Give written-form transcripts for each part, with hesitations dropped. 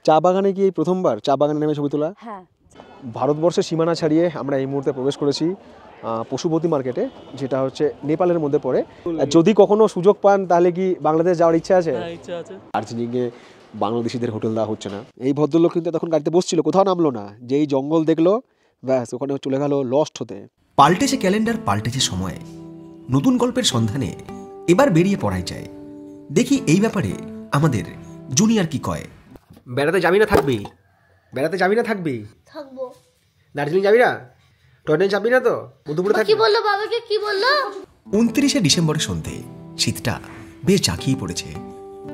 চা বাগানে কি এই প্রথমবার চা বাগানে নেমে ছবি তোলা? হ্যাঁ। ভারতবর্ষের সীমানা ছাড়িয়ে আমরা এই মুহূর্তে প্রবেশ করেছি পশুপতি মার্কেটে, যেটা হচ্ছে নেপালের মধ্যে পড়ে। যদি কখনো সুযোগ পান তাহলে কি বাংলাদেশ যাওয়ার ইচ্ছা আছে? হ্যাঁ, ইচ্ছা আছে। দার্জিলিংয়ে বাংলাদেশিদের হোটেল দেওয়া হচ্ছে না। এই ভদ্রলোক কিন্তু তখন গাড়িতে বসছিল, কোথাও নামলো না, যেই জঙ্গল দেখলো ব্যাস ওখানে চলে গেল লস্ট হতে। পাল্টেছে ক্যালেন্ডার, পাল্টেছে সময়, নতুন গল্পের সন্ধানে এবার বেরিয়ে পড়াই যায়। দেখি এই ব্যাপারে আমাদের জুনিয়র কি কয়। বেড়াতে যাবি না থাকবি? বেড়াতে যাবি না থাকবি? থাকবো। দার্জিলিং যাবি না? টয়লেট যাবি না তো? মধুপুরে কি বললো বাবাকে, কি বললো? 29শে ডিসেম্বরের সন্ধে শীতটা বেশ জাঁকিয়ে পড়েছে।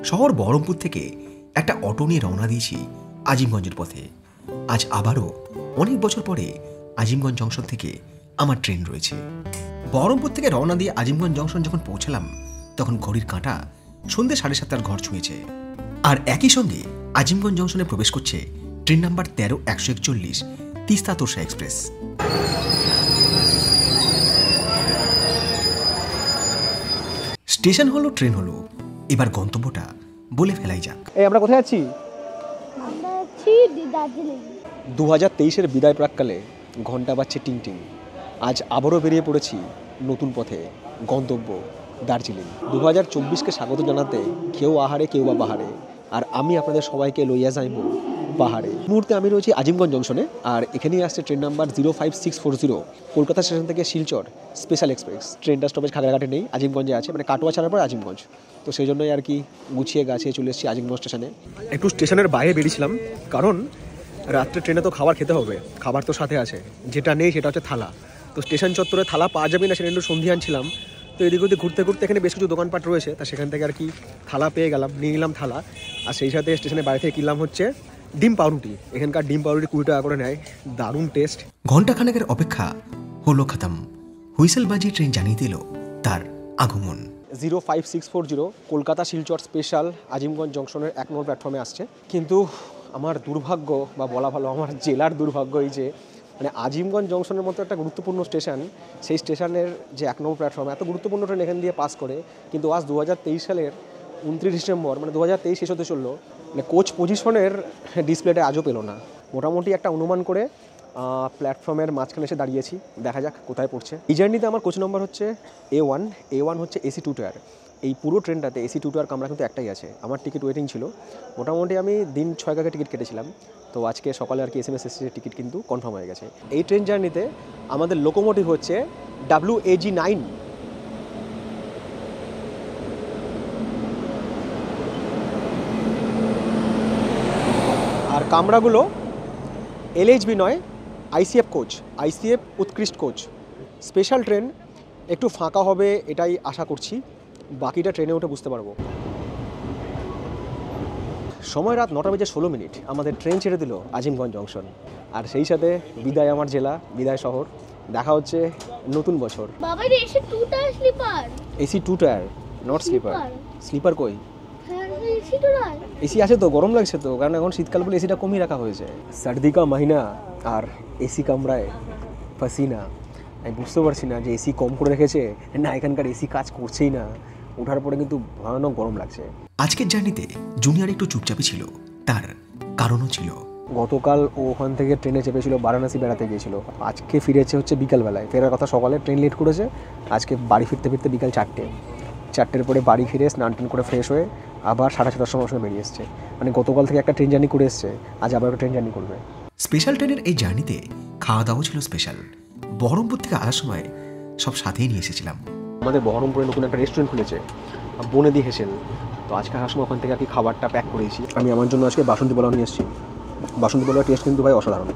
শহর বহরমপুর থেকে একটা অটো নিয়ে রওনা দিয়েছি আজিমগঞ্জের পথে। আজ আবারও অনেক বছর পরে আজিমগঞ্জ জংশন থেকে আমার ট্রেন রয়েছে। বহরমপুর থেকে রওনা দিয়ে আজিমগঞ্জ জংশন যখন পৌঁছালাম তখন ঘড়ির কাঁটা সন্ধ্যে 7:30 ঘর ছুঁয়েছে। আর একই সঙ্গে আজিমগঞ্জ জংশনে প্রবেশ করছে train number 13-141 Teesta Torsa express. Station হলো, ট্রেন হলো, এবার গন্তব্যটা বলে ফেলাই যাক। এই আমরা কোথায় যাচ্ছি? আমরা আছি দার্জিলিং। 2023-এর বিদায় প্রাককালে ঘন্টা বাজছে টিং টিং। আজ আবারও বেরিয়ে পড়েছি নতুন পথে, গন্তব্য দার্জিলিং। 2024-কে স্বাগত জানাতে কেউ আহারে কেউ বা বাহারে, আর আমি আপনাদের সবাইকে লইয়া যাইব পাহাড়ে। মুহূর্তে আমি রয়েছি আজিমগঞ্জ জংশনে, আর এখানেই আসছে ট্রেন নাম্বার 05640 কলকাতা স্টেশন থেকে শিলচর স্পেশাল এক্সপ্রেস। ট্রেনটা স্টপেজ খাগড়াঘাটে নেই, আজিমগঞ্জে আছে, মানে কাটোয়া ছাড়ার পর আজিমগঞ্জ। তো সেই জন্যই আর কি গুছিয়ে গাছিয়ে চলে এসেছি আজিমগঞ্জ স্টেশনে। একটু স্টেশনের বাইরে বেরিয়েছিলাম, কারণ রাত্রে ট্রেনে তো খাবার খেতে হবে, খাবার তো সাথে আছে। যেটা নেই সেটা হচ্ছে থালা। তো স্টেশন চত্বরে থালা পাওয়া যাবে না, সেটা একটু সন্ধিয়ান ছিলাম। তো এদিক ওদিক ঘুরতে ঘুরতে এখানে বেশ কিছু দোকানপাট রয়েছে, তা সেখান থেকে আর কি থালা পেয়ে গেলাম, নিয়ে নিলাম থালা। আর সেই সাথে স্টেশনের বাইরে থেকে কিনলাম হচ্ছে ডিম পাউরুটি। এখানকার ডিম পাউরুটি 20 টাকা করে নেয়, দারুণ টেস্ট। ঘণ্টাখানেকের অপেক্ষা হলো খতম। হুইসেল বাজিয়ে ট্রেন জানিয়ে দিল তার আগমন। 05640 কলকাতা শিলচর স্পেশাল আজিমগঞ্জ জংশনের 1 নম্বর প্ল্যাটফর্মে আসছে। কিন্তু আমার দুর্ভাগ্য, বা বলা ভালো আমার জেলার দুর্ভাগ্য, এই যে মানে আজিমগঞ্জ জংশনের মতো একটা গুরুত্বপূর্ণ স্টেশন, সেই স্টেশনের যে 1 নম্বর প্ল্যাটফর্ম, এত গুরুত্বপূর্ণ ট্রেন এখান দিয়ে পাস করে, কিন্তু আজ 2023 সালের 29 ডিসেম্বর, মানে 2023 শেষ হতে চললো, মানে কোচ পজিশনের ডিসপ্লেটা আজও পেলো না। মোটামুটি একটা অনুমান করে প্ল্যাটফর্মের মাঝখানে এসে দাঁড়িয়েছি, দেখা যাক কোথায় পড়ছে। এই জার্নিতে আমার কোচ নম্বর হচ্ছে A1 হচ্ছে AC 2 টায়ার। এই পুরো ট্রেনটাতে AC 2 টায়ার কামরা কিন্তু একটাই আছে। আমার টিকিট ওয়েটিং ছিল, মোটামুটি আমি দিন 6 আগে টিকিট কেটেছিলাম। তো আজকে সকালে আর কি SMS এসেছে, টিকিট কিন্তু কনফার্ম হয়ে গেছে। এই ট্রেন জার্নিতে আমাদের লোকোমোটিভ হচ্ছে WAG9। আর কামরাগুলো LHB নয়, ICF কোচ, ICF উৎকৃষ্ট কোচ। স্পেশাল ট্রেন, একটু ফাঁকা হবে এটাই আশা করছি, বাকিটা ট্রেনে উঠে বুঝতে পারবো। সময় রাত 9:16। আমাদের ট্রেন ছেড়ে দিল আজিমগঞ্জ জংশন, আর সেই সাথে বিদায় আমার জেলা, বিদায় শহর। দেখা হচ্ছে নতুন বছর। বাবা রে, এসে 2 tier sleeper. AC 2 tier, not sleeper. Sleeper কই? হ্যাঁ, এসি তো নয়। এসি আছে তো, গরম লাগছে তো, কারণ এখন শীতকাল বলে এসিটা কমিয়ে রাখা হয়েছে। সর্দি কা মহিনা আর এসি কামরায় পাসিনা। আমি বুঝতে পারছি না যে এসি কম করে রেখেছে না এখানকার এসি কাজ করছেই না। ওঠার পরে কিন্তু ভয়ানক গরম লাগছে। আজকের জার্নিতে জুনিয়র একটু চুপচাপই ছিল, তার কারণও ছিল। গতকাল ও ওখান থেকে ট্রেনে চেপেছিল, বারাণসী বেড়াতে গিয়েছিল। আজকে ফিরেছে হচ্ছে বিকালবেলায়, ফেরার কথা সকালে, ট্রেন লেট করেছে। আজকে বাড়ি ফিরতে ফিরতে বিকাল 4টের পরে বাড়ি ফিরে স্নান টান করে ফ্রেশ হয়ে আবার 7:30টার সময় বেরিয়ে এসছে। মানে গতকাল থেকে একটা ট্রেন জার্নি করে এসছে, আজ আবার একটা ট্রেন জার্নি করবে। স্পেশাল ট্রেনের এই জার্নিতে খাওয়া দাওয়া ছিল স্পেশাল। বহরমপুর থেকে আসার সময় সব সাথেই নিয়ে এসেছিলাম। আমাদের বহরমপুরে নতুন একটা রেস্টুরেন্ট খুলেছে, বনেদি হেসেল। তো আজকে আসার সময় ওখান থেকে আর কি খাবারটা প্যাক করেছি। আমি আমার জন্য আজকে বাসন্তী পোলাও নিয়ে এসেছি। বাসন্তী পোলাওয়ের টেস্ট কিন্তু ভাই অসাধারণ।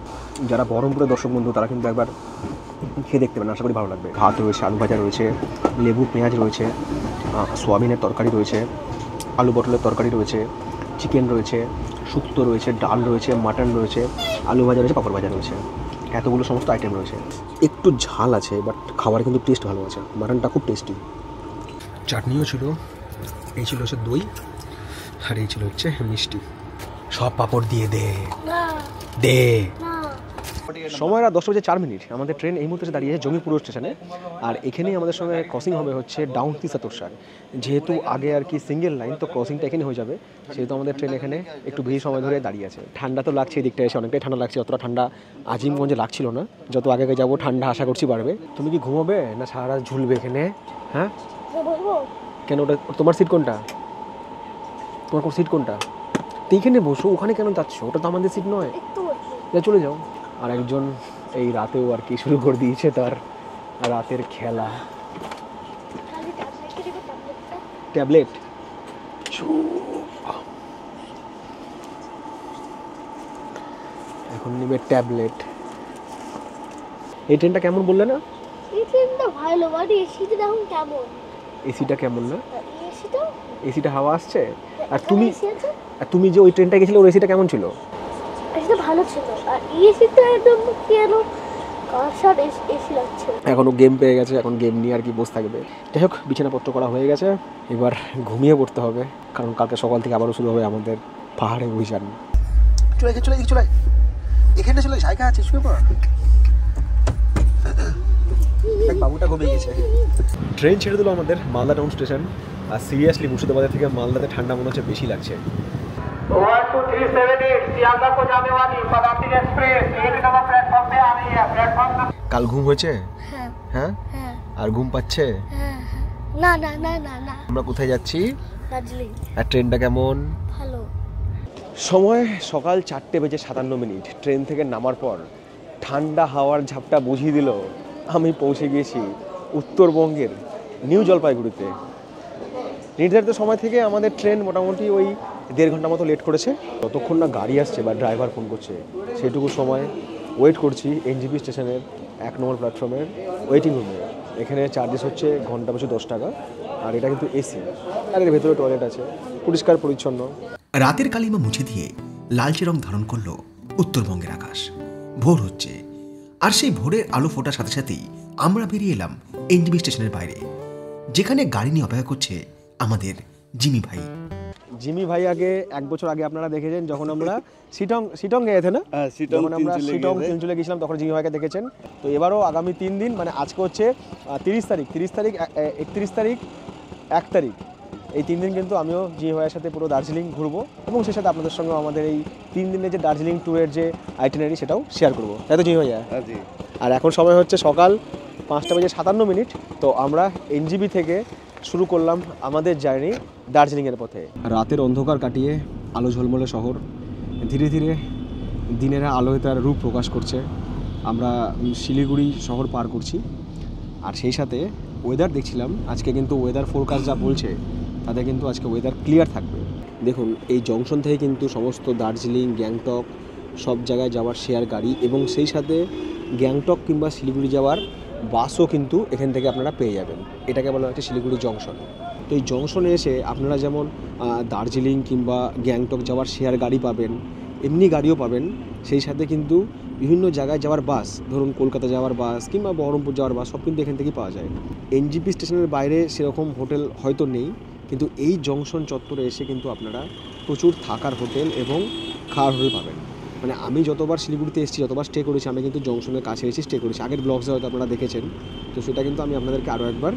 যারা বহরমপুরের দর্শক বন্ধু তারা কিন্তু একবার খেয়ে দেখতে পারেন, আশা করি ভালো লাগবে। ভাত রয়েছে, আলু ভাজা রয়েছে, লেবু পেঁয়াজ রয়েছে, সোয়াবিনের তরকারি রয়েছে, আলু পটলের তরকারি রয়েছে, চিকেন রয়েছে, শুক্তো রয়েছে, ডাল রয়েছে, মাটন রয়েছে, আলু ভাজা রয়েছে, পাপড় ভাজা রয়েছে। এতগুলো সমস্ত আইটেম রয়েছে। একটু ঝাল আছে, বাট খাবার কিন্তু টেস্ট ভালো আছে। মাটনটা খুব টেস্টি। চাটনিও ছিল, এই ছিল হচ্ছে দই, আর এই ছিল হচ্ছে মিষ্টি। সব পাপড় দিয়ে দে না দে। না সময় রাত 10:04। আমাদের ট্রেন এই মুহূর্তে এসে দাঁড়িয়েছে জঙ্গিপুর স্টেশনে। আর এখানেই আমাদের সঙ্গে ক্রসিং হবে হচ্ছে ডাউন তিসাতোরসার। যেহেতু আগে আর কি সিঙ্গেল লাইন, তো ক্রসিংটা এখানে হয়ে যাবে, সেহেতু আমাদের ট্রেন এখানে একটু বেশি সময় ধরে দাঁড়িয়ে আছে। ঠান্ডা তো লাগছে, এই দিকটা এসে অনেকটাই ঠান্ডা লাগছে, অতটা ঠান্ডা আজিমগঞ্জে লাগছিল না। যত আগে আগে যাবো ঠান্ডা আশা করছি বাড়বে। তুমি কি ঘুমাবে না সারা রাত ঝুলবে এখানে? হ্যাঁ বলবো কেন, ওটা তোমার সিট কোনটা? তোমার কোন সিট কোনটা? তো এইখানে বসো, ওখানে কেন যাচ্ছ? ওটা তো আমাদের সিট নয়, একটু বলবো। যা চলে যাও। আর একজন এই রাতেও আর কি শুরু করে দিয়েছে তার রাতের খেলা। খালি ট্যাবলেটটা দেখো, ট্যাবলেটটা। ট্যাবলেট এখন নিবে ট্যাবলেট। এই ট্রেনটা কেমন বললে না? এই ট্রেনটা ভালো, বাট এসিটা দেখুন কেমন। এসিটা কেমন না? এসিটা এসিটা হাওয়া আসছে। আর তুমি এসি আছে, আর তুমি যে ওই ট্রেনটা গেছিলে ওর এসিটা কেমন ছিল? এসিটা ভালো ছিল। আর এসিটা একদম কেন কাঁসার এসি লাগছে। এখনও গেম পেয়ে গেছে, এখন গেম নিয়ে আর কি বসে থাকবে। যাই হোক, বিছানাপত্র করা হয়ে গেছে, এবার ঘুমিয়ে পড়তে হবে, কারণ কালকে সকাল থেকে আবারও শুরু হবে আমাদের পাহাড়ে অভিযান। চলে চলে এখানে চলে, জায়গা আছে, শুয়ে পড়। বাবুটা ঘুমিয়ে গেছে। ট্রেন ছেড়ে দিল আমাদের মালদা টাউন স্টেশন। আর সিরিয়াসলি মুর্শিদাবাদের থেকে মালদাতে ঠান্ডা মনে হচ্ছে বেশি লাগছে। 12378 सियालदह को जाने वाली पदातिक एक्सप्रेस 1 नंबर प्लेटफॉर्म पे आ रही है। प्लेटफॉर्म কাল ঘুম হয়েছে? হ্যাঁ হ্যাঁ। হ্যাঁ আর ঘুম পাচ্ছে? হ্যাঁ। না না না না না, আমরা কোথায় যাচ্ছি? দার্জিলিং। আর ট্রেনটা কেমন? ভালো। সময় সকাল 4:57। ট্রেন থেকে নামার পর ঠান্ডা হাওয়ার ঝাপটা বুঝিয়ে দিল আমি পৌঁছে গিয়েছি উত্তরবঙ্গের নিউ জলপাইগুড়িতে। নির্ধারিত সময় থেকে আমাদের ট্রেন মোটামুটি ওই 1.5 ঘন্টা মতো লেট করেছে। যতক্ষণ না গাড়ি আসছে বা ড্রাইভার ফোন করছে সেইটুকু সময় ওয়েট করছি এনজিপি স্টেশনের 1 নম্বর প্ল্যাটফর্মের ওয়েটিং রুমে। এখানে চার্জেস হচ্ছে ঘন্টা পিছু 10 টাকা। আর এটা কিন্তু এসি, আর এর ভেতরে টয়লেট আছে, পরিষ্কার পরিচ্ছন্ন। রাতের কালিমা মুছে দিয়ে লালচে রং ধারণ করলো উত্তরবঙ্গের আকাশ। ভোর হচ্ছে, আর সেই ভোরের আলো ফোটার সাথে সাথেই আমরা বেরিয়ে এলাম এনজিবি স্টেশনের বাইরে, যেখানে গাড়ি নিয়ে অপেক্ষা করছে আমাদের জিমি ভাই। জিমি ভাই আগে 1 বছর আগে আপনারা দেখেছেন যখন আমরা সিটং গিয়েছে না, যখন আমরা সিটং তিনচুলে গেছিলাম তখন জিমি ভাইকে দেখেছেন। তো এবারও আগামী 3 দিন, মানে আজকে হচ্ছে 30 তারিখ, 31 তারিখ, 1 তারিখ, এই 3 দিন কিন্তু আমিও জিমি ভাইয়ের সাথে পুরো দার্জিলিং ঘুরবো, এবং সেই সাথে আপনাদের সঙ্গে আমাদের এই 3 দিনের যে দার্জিলিং ট্যুরের যে আইটিনারি সেটাও শেয়ার করবো, তাই তো জিমি ভাইয়া? আর এখন সময় হচ্ছে সকাল 5:57। তো আমরা এনজিবি থেকে শুরু করলাম আমাদের জার্নি দার্জিলিংয়ের পথে। রাতের অন্ধকার কাটিয়ে আলো ঝলমলে শহর ধীরে ধীরে দিনের আলোয় তার রূপ প্রকাশ করছে। আমরা শিলিগুড়ি শহর পার করছি, আর সেই সাথে ওয়েদার দেখছিলাম আজকে কিন্তু ওয়েদার ফোরকাস্ট যা বলছে তাতে কিন্তু আজকে ওয়েদার ক্লিয়ার থাকবে। দেখুন, এই জংশন থেকে কিন্তু সমস্ত দার্জিলিং, গ্যাংটক সব জায়গায় যাওয়ার শেয়ার গাড়ি, এবং সেই সাথে গ্যাংটক কিংবা শিলিগুড়ি যাওয়ার বাসও কিন্তু এখান থেকে আপনারা পেয়ে যাবেন। এটাকে বলা হচ্ছে শিলিগুড়ি জংশন। তো এই জংশনে এসে আপনারা যেমন দার্জিলিং কিংবা গ্যাংটক যাওয়ার শেয়ার গাড়ি পাবেন, এমনি গাড়িও পাবেন। সেই সাথে কিন্তু বিভিন্ন জায়গায় যাওয়ার বাস, ধরুন কলকাতা যাওয়ার বাস কিংবা বহরমপুর যাওয়ার বাস, সব কিন্তু এখান থেকেই পাওয়া যায়। এনজিপি স্টেশনের বাইরে সেরকম হোটেল হয়তো নেই, কিন্তু এই জংশন চত্বরে এসে কিন্তু আপনারা প্রচুর থাকার হোটেল এবং খাওয়ার হোটেল পাবেন। মানে আমি যতবার শিলিগুড়িতে এসেছি, যতবার স্টে করেছি, আমি কিন্তু জংশনের কাছে এসে স্টে করেছি। আগের ব্লগসে হয়তো আপনারা দেখেছেন, তো সেটা কিন্তু আমি আপনাদেরকে আরও একবার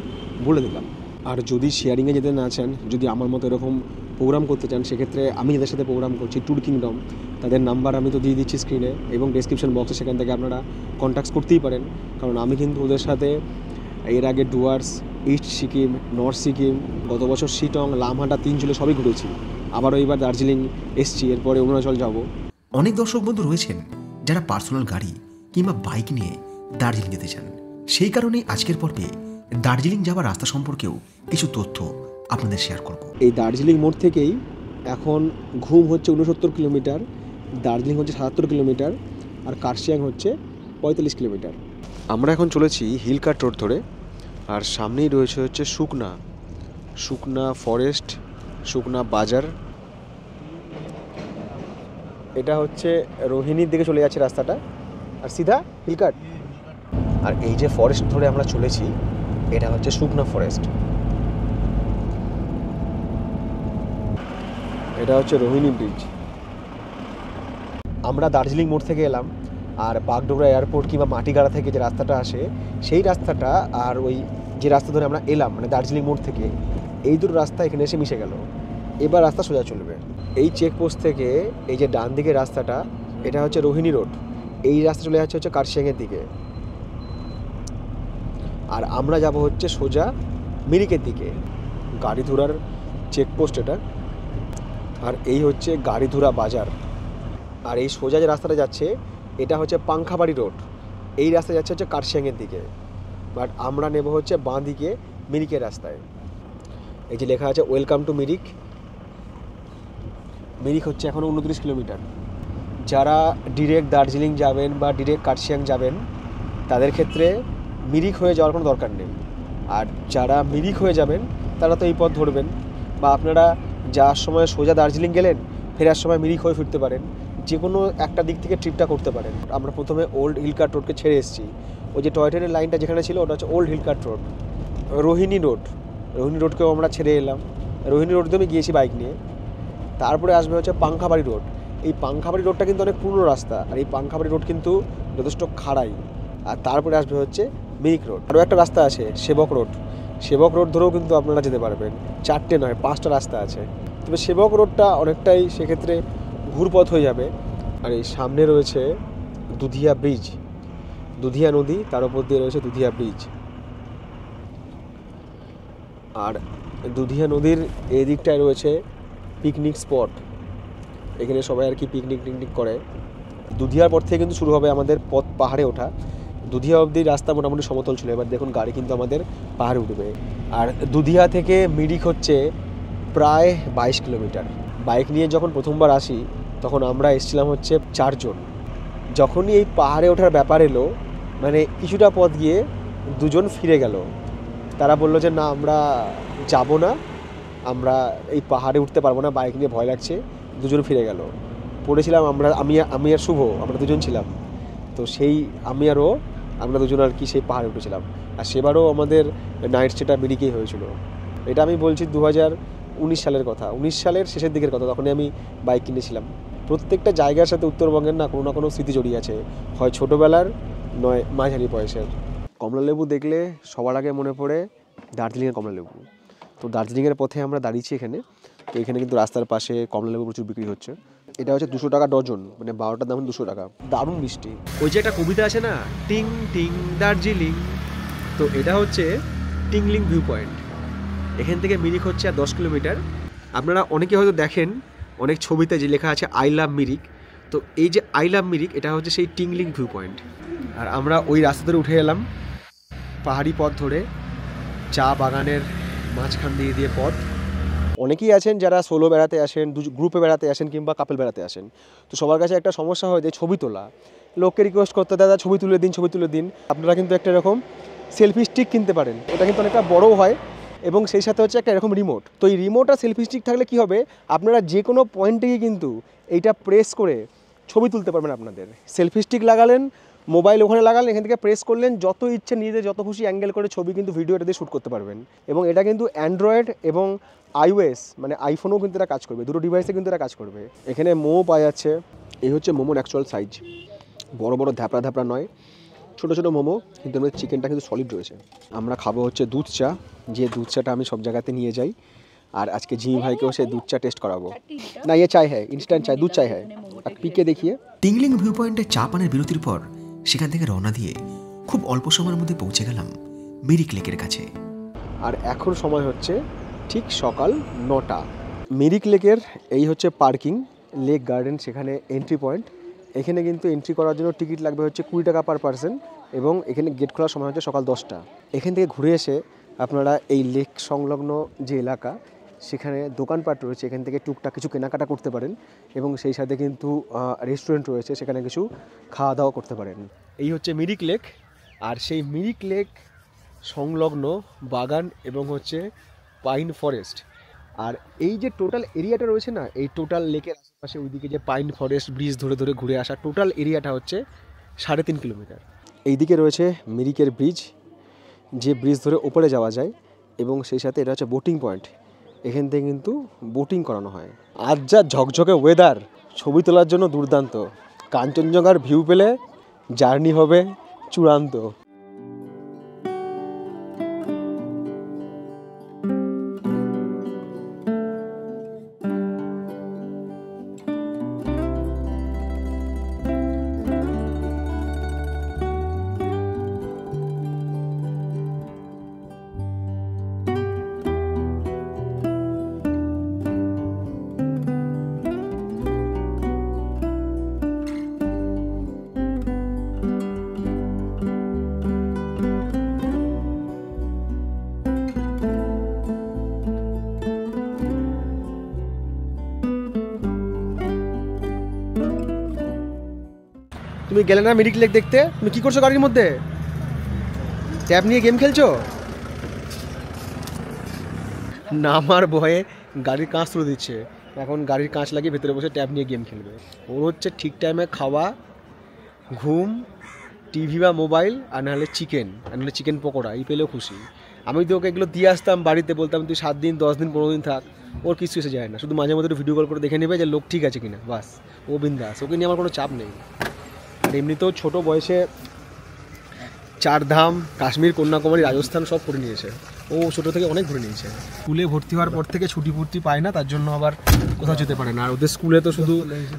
বলে দিলাম। আর যদি শেয়ারিংয়ে যেতে না চান, যদি আমার মতো এরকম প্রোগ্রাম করতে চান, সেক্ষেত্রে আমি যাদের সাথে প্রোগ্রাম করছি ট্যুর কিংডম, তাদের নাম্বার আমি তো দিয়ে দিচ্ছি স্ক্রিনে এবং ডেসক্রিপশন বক্সে, সেখান থেকে আপনারা কন্ট্যাক্ট করতেই পারেন। কারণ আমি কিন্তু ওদের সাথে এর আগে ডুয়ার্স, ইস্ট সিকিম, নর্থ সিকিম, গত বছর শিটং, লামহাটা, তিনচুলে সবই ঘুরেছি। আবারও এবার দার্জিলিং এসছি, এরপরে অরুণাচল যাব। অনেক দর্শক বন্ধু রয়েছেন যারা পার্সোনাল গাড়ি কিংবা বাইক নিয়ে দার্জিলিং যেতে চান। সেই কারণে আজকের পর্বে দার্জিলিং যাওয়ার রাস্তা সম্পর্কেও কিছু তথ্য আপনাদের শেয়ার করব। এই দার্জিলিং মোড় থেকেই এখন ঘুম হচ্ছে 69 কিলোমিটার, দার্জিলিং হচ্ছে 77 কিলোমিটার, আর কার্শিয়াং হচ্ছে 45 কিলোমিটার। আমরা এখন চলেছি হিলকাট রোড ধরে, আর সামনেই রয়েছে হচ্ছে শুকনা ফরেস্ট, শুকনা বাজার। এটা হচ্ছে রোহিণীর দিকে চলে যাচ্ছে রাস্তাটা, আর সিধা হিলকাট। আর এই যে ফরেস্ট ধরে আমরা চলেছি, এটা হচ্ছে শুকনা ফরেস্ট। এটা হচ্ছে রোহিণী ব্রিজ। আমরা দার্জিলিং মোড় থেকে এলাম, আর বাগডোগরা এয়ারপোর্ট কিংবা মাটিগাড়া থেকে যে রাস্তাটা আসে সেই রাস্তাটা আর ওই যে রাস্তা ধরে আমরা এলাম মানে দার্জিলিং মোড় থেকে, এই দুটো রাস্তা এখানে এসে মিশে গেল। এবার রাস্তা সোজা চলবে। এই চেকপোস্ট থেকে এই যে ডান দিকের রাস্তাটা, এটা হচ্ছে রোহিণী রোড। এই রাস্তা চলে যাচ্ছে হচ্ছে কার্শিয়াংয়ের দিকে, আর আমরা যাব হচ্ছে সোজা মিরিকের দিকে। গাড়িধুরার চেকপোস্ট এটা, আর এই হচ্ছে গাড়িধুরা বাজার। আর এই সোজা যে রাস্তাটা যাচ্ছে এটা হচ্ছে পাংখাবাড়ি রোড। এই রাস্তা যাচ্ছে হচ্ছে কার্শিয়াংয়ের দিকে, বাট আমরা নেব হচ্ছে বাঁ দিকে মিরিকের রাস্তায়। এই যে লেখা আছে ওয়েলকাম টু মিরিক। মিরিক হচ্ছে এখনও 29 কিলোমিটার। যারা ডিরেক্ট দার্জিলিং যাবেন বা ডিরেক্ট কার্শিয়াং যাবেন তাদের ক্ষেত্রে মিরিক হয়ে যাওয়ার কোনো দরকার নেই। আর যারা মিরিক হয়ে যাবেন তারা তো এই পথ ধরবেন, বা আপনারা যাওয়ার সময় সোজা দার্জিলিং গেলেন, ফেরার সময় মিরিক হয়ে ফিরতে পারেন। যে কোনো একটা দিক থেকে ট্রিপটা করতে পারেন। আমরা প্রথমে ওল্ড হিলকার্ট রোডকে ছেড়ে এসেছি। ওই যে টয় ট্রেনের লাইনটা যেখানে ছিল ওটা হচ্ছে ওল্ড হিলকার্ট রোড। রোহিণী রোডকেও আমরা ছেড়ে এলাম। রোহিণী রোড দিয়ে আমি গিয়েছি বাইক নিয়ে। তারপরে আসবে হচ্ছে পাংখাবাড়ি রোড। এই পাংখাবাড়ি রোডটা কিন্তু অনেক পুরনো রাস্তা, আর এই পাংখাবাড়ি রোড কিন্তু যথেষ্ট খাড়াই। আর তারপরে আসবে হচ্ছে মিরিক রোড। আরও একটা রাস্তা আছে সেবক রোড ধরেও কিন্তু আপনারা যেতে পারবেন। 4টে নয় 5টা রাস্তা আছে, তবে সেবক রোডটা অনেকটাই সেক্ষেত্রে ঘুরপথ হয়ে যাবে। আর এই সামনে রয়েছে দুধিয়া ব্রিজ, দুধিয়া নদী, তার উপর দিয়ে রয়েছে দুধিয়া ব্রিজ। আর দুধিয়া নদীর এই দিকটায় রয়েছে পিকনিক স্পট। এখানে সবাই আর কি পিকনিক করে। দুধিয়ার পর থেকে কিন্তু শুরু হবে আমাদের পথ পাহাড়ে ওঠা। দুধিয়া অবধি রাস্তা মোটামুটি সমতল ছিল, এবার দেখুন গাড়ি কিন্তু আমাদের পাহাড়ে উঠবে। আর দুধিয়া থেকে মিরিক হচ্ছে প্রায় 22 কিলোমিটার। বাইক নিয়ে যখন প্রথমবার আসি তখন আমরা এসেছিলাম হচ্ছে 4 জন। যখনই এই পাহাড়ে ওঠার ব্যাপার এলো, মানে কিছুটা পথ গিয়ে 2 জন ফিরে গেল। তারা বললো যে না, আমরা যাব না, আমরা এই পাহাড়ে উঠতে পারবো না, বাইক নিয়ে ভয় লাগছে। 2 জন ফিরে গেল। পড়েছিলাম আমি আর শুভ, আমরা 2 জন ছিলাম। তো সেই আমরা 2 জন আর কি সেই পাহাড়ে উঠেছিলাম। আর সেবারও আমাদের নাইট স্টেটা মিরিকেই হয়েছিল। এটা আমি বলছি 2019 সালের কথা, 19 সালের শেষের দিকের কথা। তখনই আমি বাইক কিনেছিলাম। প্রত্যেকটা জায়গার সাথে উত্তরবঙ্গের না কোনো স্মৃতি জড়িয়ে আছে, হয় ছোটোবেলার নয় মাঝারি বয়সের। কমলালেবু দেখলে সবার আগে মনে পড়ে দার্জিলিংয়ের কমলালেবু। তো দার্জিলিংয়ের পথে আমরা দাঁড়িয়েছি এখানে। তো এখানে কিন্তু রাস্তার পাশে কমলালেবু প্রচুর বিক্রি হচ্ছে। এটা হচ্ছে 200 টাকা ডজন, মানে 12টার দাম 200 টাকা। দারুণ মিষ্টি। ওই যে একটা কবিতা আছে না, টিং টিং দার্জিলিং, তো এটা হচ্ছে টিংলিং ভিউ পয়েন্ট। এখান থেকে মিরিক হচ্ছে 10 কিলোমিটার। আপনারা অনেকে হয়তো দেখেন অনেক ছবিতে যে লেখা আছে আই লাভ মিরিক, তো এই যে আই লাভ মিরিক এটা হচ্ছে সেই টিংলিং ভিউ পয়েন্ট। আর আমরা ওই রাস্তা ধরে উঠে এলাম পাহাড়ি পথ ধরে, চা বাগানের মাঝখান দিয়ে পথ। অনেকেই আছেন যারা সোলো বেড়াতে আসেন, গ্রুপে বেড়াতে আসেন কিংবা কাপল বেড়াতে আসেন। তো সবার কাছে একটা সমস্যা হয় যে ছবি তোলা। লোককে রিকোয়েস্ট করতে, দাদা ছবি তুলে দিন। আপনারা কিন্তু একটা এরকম সেলফি স্টিক কিনতে পারেন। এটা কিন্তু অনেকটা বড়ও হয় এবং সেই সাথে হচ্ছে একটা এরকম রিমোট। তো এই রিমোট আর সেলফি স্টিক থাকলে কি হবে, আপনারা যে কোনো পয়েন্টেই কিন্তু এইটা প্রেস করে ছবি তুলতে পারবেন। আপনাদের সেলফি স্টিক লাগালেন, মোবাইল ওখানে লাগালেন, এখান থেকে প্রেস করলেন, যত ইচ্ছে নিজেদের যত খুশি অ্যাঙ্গেল করে ছবি কিন্তু ভিডিও এটা দিয়ে শ্যুট করতে পারবেন। এবং এটা কিন্তু অ্যান্ড্রয়েড এবং iOS মানে আইফোনেও কিন্তু এটা কাজ করবে, দুটো ডিভাইসে কিন্তু এটা কাজ করবে। এখানে মোমো পাওয়া যাচ্ছে। এই হচ্ছে মোমোর অ্যাকচুয়াল সাইজ, বড় ধ্যাপড়া নয়, ছোটো মোমো, কিন্তু আমাদের চিকেনটা কিন্তু সলিড রয়েছে। আমরা খাবো হচ্ছে দুধ চা, যে দুধ চাটা আমি সব জায়গাতে নিয়ে যাই। আর আজকে জিমি ভাইকেও সে দুধ চা টেস্ট করাবো। না, ইয়ে চাই হ্যাঁ, ইনস্ট্যান্ট চাই, দুধ চাই হ্যাঁ। আর পিকে দেখিয়ে টিংলিং ভিউ পয়েন্টে চা পানের বিরতির পর সেখান থেকে রওনা দিয়ে খুব অল্প সময়ের মধ্যে পৌঁছে গেলাম মিরিক লেকের কাছে। আর এখন সময় হচ্ছে ঠিক সকাল 9টা। মিরিক লেকের এই হচ্ছে পার্কিং, লেক গার্ডেন, সেখানে এন্ট্রি পয়েন্ট। এখানে কিন্তু এন্ট্রি করার জন্য টিকিট লাগবে হচ্ছে 20 টাকা পার পার্সন, এবং এখানে গেট খোলার সময় হচ্ছে সকাল 10টা। এখান থেকে ঘুরে এসে আপনারা এই লেক সংলগ্ন যে এলাকা সেখানে দোকানপাট রয়েছে, এখান থেকে টুকটাক কিছু কেনাকাটা করতে পারেন, এবং সেই সাথে কিন্তু রেস্টুরেন্ট রয়েছে, সেখানে কিছু খাওয়া দাওয়া করতে পারেন। এই হচ্ছে মিরিক লেক, আর সেই মিরিক লেক সংলগ্ন বাগান এবং হচ্ছে পাইন ফরেস্ট। আর এই যে টোটাল এরিয়াটা রয়েছে না, এই টোটাল লেকের আশেপাশে ওইদিকে যে পাইন ফরেস্ট ব্রিজ ধরে ঘুরে আসা টোটাল এরিয়াটা হচ্ছে 3.5 কিলোমিটার। এইদিকে রয়েছে মিরিকের ব্রিজ, যে ব্রিজ ধরে ওপরে যাওয়া যায়, এবং সেই সাথে এটা হচ্ছে বোটিং পয়েন্ট। এখান থেকে কিন্তু বোটিং করানো হয়। আজ যা ঝকঝকে ওয়েদার, ছবি তোলার জন্য দুর্দান্ত। কাঞ্চনজঙ্ঘার ভিউ পেলে জার্নি হবে চূড়ান্ত। তুমি গেলে না মিরিক লেক দেখতে? তুমি কি করছো গাড়ির মধ্যে? ট্যাব নিয়ে গেম খেলছো? নামার ভয়ে গাড়ির কাঁচ তুলে দিচ্ছে, এখন গাড়ির কাঁচ লাগিয়ে ভেতরে বসে ট্যাব নিয়ে গেম খেলবে। ওর হচ্ছে ঠিক টাইমে খাওয়া, ঘুম, টিভি বা মোবাইল, আর নাহলে চিকেন, আর নাহলে চিকেন পকোড়া, এই পেলেও খুশি। আমি তো ওকে এগুলো দিয়ে আসতাম বাড়িতে, বলতাম তুই 7 দিন 10 দিন 15 দিন থাক, ওর কিছু এসে যায় না, শুধু মাঝে মধ্যে একটু ভিডিও কল করে দেখে নেবে যে লোক ঠিক আছে কিনা, বাস ও বিন্দাস, ওকে নিয়ে আমার কোনো চাপ নেই। আর এমনিতেও ছোটো বয়সে 4 ধাম, কাশ্মীর, কন্যাকুমারী, রাজস্থান সব করে নিয়েছে, ও ছোটো থেকে অনেক ঘুরে নিয়েছে। স্কুলে ভর্তি হওয়ার পর থেকে ছুটি ফুটি পায় না, তার জন্য আবার কোথাও যেতে পারে না। আর ওদের স্কুলে তো শুধু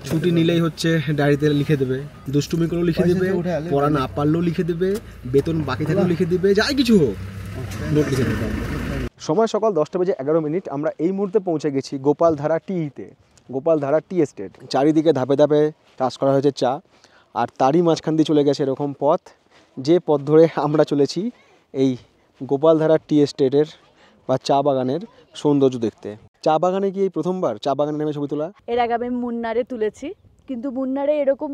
ছুটি নিলেই হচ্ছে ডায়েরিতে লিখে দেবে, দুষ্টুমি করেও লিখে দেবে, পড়া না পারলেও লিখে দেবে, বেতন বাকি থাকলেও লিখে দেবে, যাই কিছু হোক নোট লিখে দেবে। সময় সকাল 10:11। আমরা এই মুহূর্তে পৌঁছে গেছি গোপালধারা টিতে, গোপালধারা টি এস্টেট। চারিদিকে ধাপে ধাপে চাষ করা হয়েছে চা, আর তারই মাঝখান দিয়ে চলে গেছে এরকম পথ, যে পথ ধরে আমরা চলেছি এই গোপালধারা টি এস্টেটের বা চা বাগানের সৌন্দর্য দেখতে। চা বাগানে কি এই প্রথমবার চা বাগানে নেমে ছবি তোলা? এর আগে আমি মুন্নারে তুলেছি, কিন্তু মুন্নারে এরকম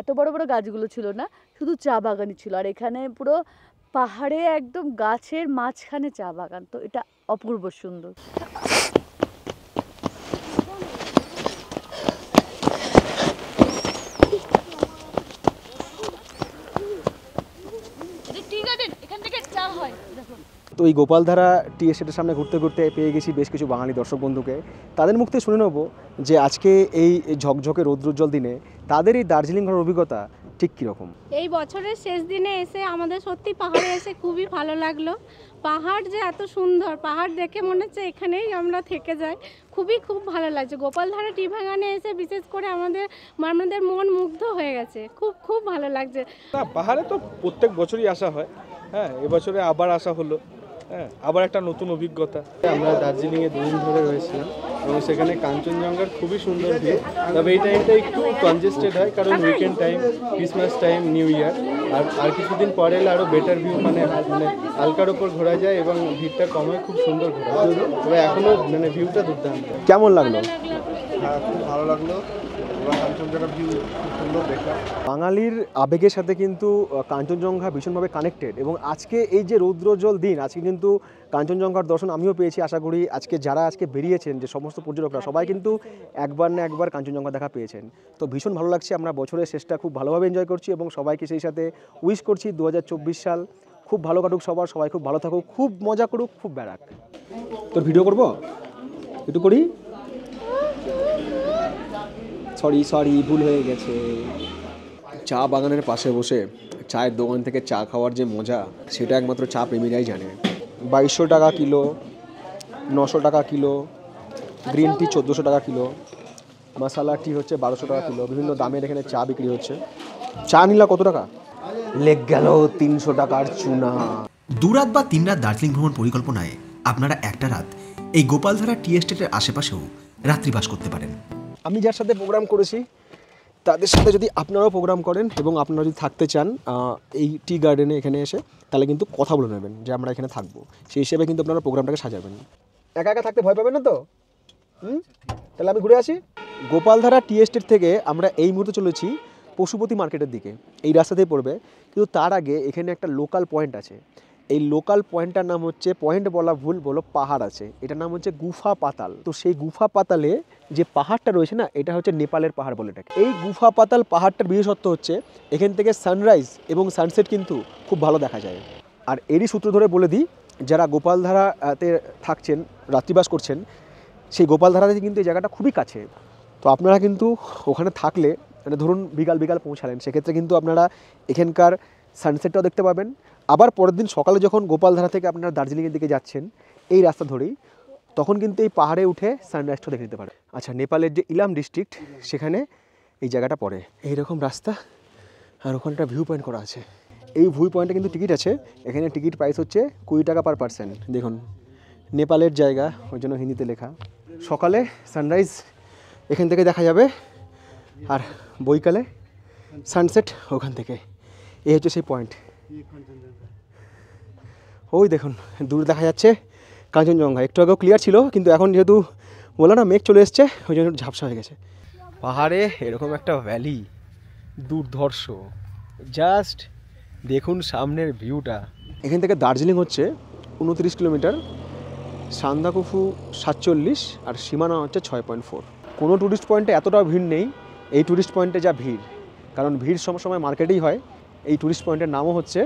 এত বড় বড় গাছগুলো ছিল না, শুধু চা বাগানই ছিল। আর এখানে পুরো পাহাড়ে একদম গাছের মাঝখানে চা বাগান, তো এটা অপূর্ব সুন্দর। তো এই গোপালধারা টি এস্টেটের সামনে ঘুরতে ঘুরতে পেয়ে গেছি বেশ কিছু বাঙালি দর্শক বন্ধুকে। তাদের মুখ থেকে শুনে নেব যে আজকে এই ঝকঝকে রৌদ্রোজ্জ্বল দিনে তাদের এই দার্জিলিং ঘোরার অভিজ্ঞতা ঠিক কীরকম। এই বছরের শেষ দিনে এসে আমাদের সত্যি পাহাড়ে এসে খুবই ভালো লাগলো। পাহাড় যে এত সুন্দর, পাহাড় দেখে মনে হচ্ছে এখানেই আমরা থেকে যাই, খুব ভালো লাগছে। গোপালধারা টি বাগানে এসে বিশেষ করে আমাদের মন মুগ্ধ হয়ে গেছে, খুব ভালো লাগছে। না, পাহাড়ে তো প্রত্যেক বছরই আসা হয়, হ্যাঁ এবছরে আবার আসা হলো, হ্যাঁ আবার একটা নতুন অভিজ্ঞতা। আমরা দার্জিলিংয়ে 2 দিন ধরে রয়েছিলাম এবং সেখানে কাঞ্চনজঙ্ঘার খুবই সুন্দর ভিউ। তবে এই টাইমটা একটু কনজেস্টেড হয়, কারণ weekend time, Christmas time, new year. আর কিছুদিন পরে এলে আরও বেটার ভিউ, মানে হালকার ওপর ঘোরা যায় এবং ভিড়টা কম হয়, খুব সুন্দর ঘোরা। তবে এখনও মানে ভিউটা দুর্দান্ত। কেমন লাগলো? হ্যাঁ, খুব ভালো লাগলো। কাঞ্চনজঙ্ঘা ভিউ খুব সুন্দর দেখলাম। বাঙালির আবেগের সাথে কিন্তু কাঞ্চনজঙ্ঘা ভীষণভাবে কানেক্টেড, এবং আজকে এই যে রৌদ্রোজ্জ্বল দিন, আজকে কিন্তু কাঞ্চনজঙ্ঘার দর্শন আমিও পেয়েছি। আশা করি আজকে যারা বেরিয়েছেন, যে সমস্ত পর্যটকরা, সবাই কিন্তু একবার না একবার কাঞ্চনজঙ্ঘা দেখা পেয়েছেন। তো ভীষণ ভালো লাগছে, আমরা বছরের শেষটা খুব ভালোভাবে এনজয় করছি এবং সবাইকে সেই সাথে উইশ করছি 2024 সাল খুব ভালো কাটুক সবার, সবাই খুব ভালো থাকুক, খুব মজা করুক, খুব বেড়াক। তোর ভিডিও করবো একটু করি, সরি ভুল হয়ে গেছে। চা বাগানের পাশে বসে চায়ের দোকান থেকে চা খাওয়ার যে মজা, সেটা একমাত্র চা প্রেমীরাই জানে। 2200 টাকা কিলো, 900 টাকা কিলো, গ্রিন টি 1400 টাকা কিলো, মশালা টি হচ্ছে 1200 টাকা কিলো, বিভিন্ন দামের এখানে চা বিক্রি হচ্ছে। চা নিলা কত টাকা? লেগ গেল 300 টাকার চুনা। 2 রাত বা 3 রাত দার্জিলিং ভ্রমণ পরিকল্পনায় আপনারা একটা রাত এই গোপালধারা টি এস্টেটের আশেপাশেও রাত্রিবাস করতে পারেন। আমি যার সাথে প্রোগ্রাম করেছি তাদের সাথে যদি আপনারাও প্রোগ্রাম করেন এবং আপনারা যদি থাকতে চান এই টি গার্ডেনে এখানে এসে, তাহলে কিন্তু কথা বলে নেবেন যে আমরা এখানে থাকবো, সেই হিসেবে কিন্তু আপনারা প্রোগ্রামটাকে সাজাবেন। একা একা থাকতে ভয় পাবেন না তো? তাহলে আমি ঘুরে আসি। গোপালধারা টি এস্টেট থেকে আমরা এই মুহূর্তে চলেছি পশুপতি মার্কেটের দিকে, এই রাস্তাতেই পড়বে। কিন্তু তার আগে এখানে একটা লোকাল পয়েন্ট আছে। এই লোকাল পয়েন্টটার নাম হচ্ছে, পয়েন্ট বলা ভুল, বলো পাহাড় আছে, এটার নাম হচ্ছে গুফা পাতাল। তো সেই গুফা পাতালে যে পাহাড়টা রয়েছে না, এটা হচ্ছে নেপালের পাহাড় বলে এটাকে। এই গুফা পাতাল পাহাড়টার বিশেষত্ব হচ্ছে এখান থেকে সানরাইজ এবং সানসেট কিন্তু খুব ভালো দেখা যায়। আর এরই সূত্র ধরে বলে দিই, যারা গোপালধারাতে থাকছেন, রাত্রিবাস করছেন, সেই গোপালধারাতে কিন্তু এই জায়গাটা খুবই কাছে। তো আপনারা কিন্তু ওখানে থাকলে মানে ধরুন বিকাল বিকাল পৌঁছালেন, সেক্ষেত্রে কিন্তু আপনারা এখানকার সানসেটটাও দেখতে পাবেন। আবার পরের দিন সকালে যখন গোপালধারা থেকে আপনারা দার্জিলিংয়ের দিকে যাচ্ছেন এই রাস্তা ধরেই, তখন কিন্তু এই পাহাড়ে উঠে সানরাইজটা দেখে নিতে পারেন। আচ্ছা, নেপালের যে ইলাম ডিস্ট্রিক্ট সেখানে এই জায়গাটা পড়ে। এইরকম রাস্তা, আর ওখানটা ভিউ পয়েন্ট করা আছে। এই ভিউ পয়েন্টে কিন্তু টিকিট আছে। এখানে টিকিট প্রাইস হচ্ছে 20 টাকা পার পারসন। দেখুন নেপালের জায়গা, ওই জন্য হিন্দিতে লেখা। সকালে সানরাইজ এখান থেকে দেখা যাবে, আর বৈকালে সানসেট ওখান থেকে। এই হচ্ছে সেই পয়েন্ট। ওই দেখুন দূরে দেখা যাচ্ছে কাঞ্চনজঙ্ঘা। একটু আগেও ক্লিয়ার ছিল, কিন্তু এখন যেহেতু বললাম না মেঘ চলে এসছে, ওই জন্য ঝাপসা হয়ে গেছে। পাহাড়ে এরকম একটা ভ্যালি, দুর্ধর্ষ, জাস্ট দেখুন সামনের ভিউটা। এখান থেকে দার্জিলিং হচ্ছে 29 কিলোমিটার, সান্দাকুফু 47, আর সীমানা হচ্ছে 6.4। কোনো ট্যুরিস্ট পয়েন্টে এতটাও ভিড় নেই, এই ট্যুরিস্ট পয়েন্টে যা ভিড়, কারণ ভিড় সবসময় মার্কেটেই হয়। এই ট্যুরিস্ট পয়েন্টের নামও হচ্ছে